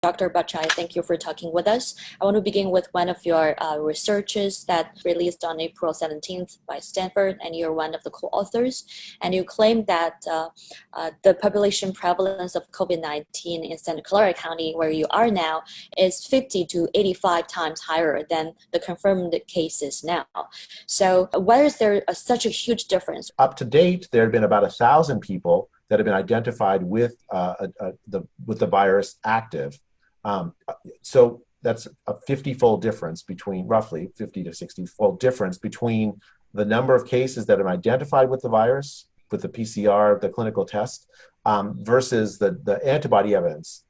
Dr. Bachai, thank you for talking with us. I want to begin with one of your researches that released on April 17th by Stanford, and you're one of the co-authors. And you claim that the population prevalence of COVID-19 in Santa Clara County, where you are now, is 50 to 85 times higher than the confirmed cases now. So why is there such a huge difference? Up to date, there have been about 1,000 people that have been identified with the virus active. So that's a 50-fold difference between, roughly 50 to 60-fold difference between the number of cases that are identified with the virus, with the PCR, the clinical test, versus the antibody evidence.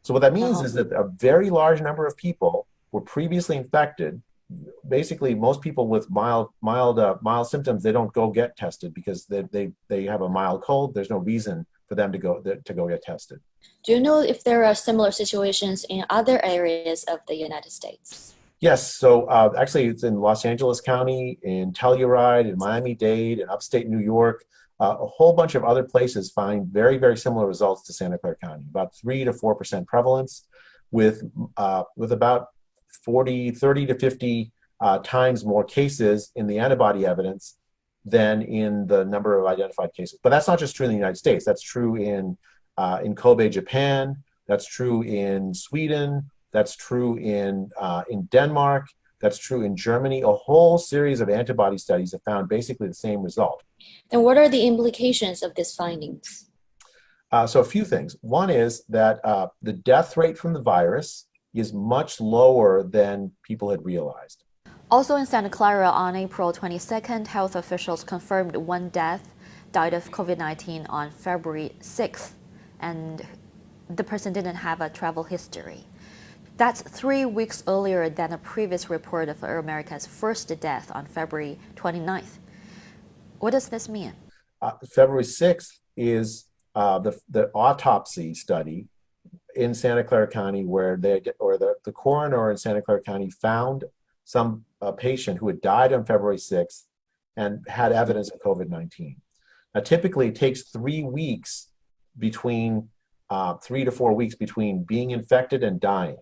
So what that means is that a very large number of people were previously infected. Basically, most people with mild symptoms, they don't go get tested because they have a mild cold. There's no reason for them to go get tested. Do you know if there are similar situations in other areas of the United States? Yes. So actually, it's in Los Angeles County, in Telluride, in Miami-Dade, in upstate New York. A whole bunch of other places find very, very similar results to Santa Clara County. About 3 to 4% prevalence, with about 30 to 50 times more cases in the antibody evidence than in the number of identified cases. But that's not just true in the United States. That's true in Kobe, Japan. That's true in Sweden. That's true in Denmark. That's true in Germany. A whole series of antibody studies have found basically the same result. And what are the implications of these findings? So a few things. One is that the death rate from the virus is much lower than people had realized. Also in Santa Clara on April 22nd, health officials confirmed one death died of COVID-19 on February 6th, and the person didn't have a travel history. That's 3 weeks earlier than a previous report of America's first death on February 29th. What does this mean? February 6th is the autopsy study in Santa Clara County where the coroner in Santa Clara County found some patient who had died on February 6th and had evidence of COVID-19. Now, typically it takes 3 weeks between 3 to 4 weeks between being infected and dying.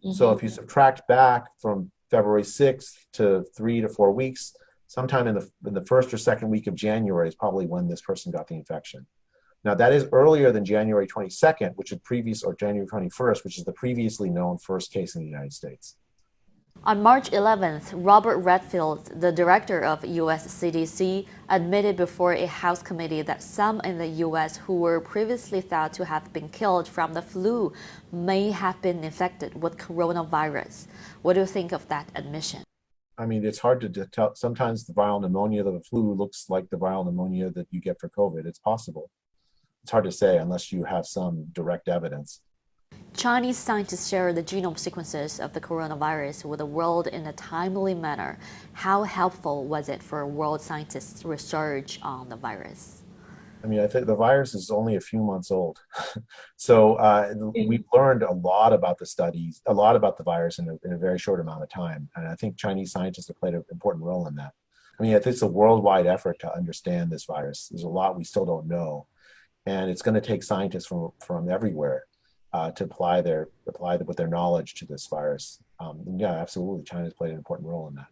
Mm-hmm. So if you subtract back from February 6th to 3 to 4 weeks, sometime in the first or second week of January is probably when this person got the infection. Now that is earlier than January 22nd, or January 21st, which is the previously known first case in the United States. On March 11th, Robert Redfield, the director of U.S. CDC, admitted before a House committee that some in the U.S. who were previously thought to have been killed from the flu may have been infected with coronavirus. What do you think of that admission? I mean, it's hard to tell. Sometimes the viral pneumonia of the flu looks like the viral pneumonia that you get for COVID. It's possible. It's hard to say unless you have some direct evidence. Chinese scientists shared the genome sequences of the coronavirus with the world in a timely manner. How helpful was it for world scientists' research on the virus? I mean, I think the virus is only a few months old. So we've learned a lot about the studies, a lot about the virus in a very short amount of time. And I think Chinese scientists have played an important role in that. I mean, I think it's a worldwide effort to understand this virus. There's a lot we still don't know. And it's going to take scientists from everywhere to apply with their knowledge to this virus. Yeah, absolutely. China's played an important role in that.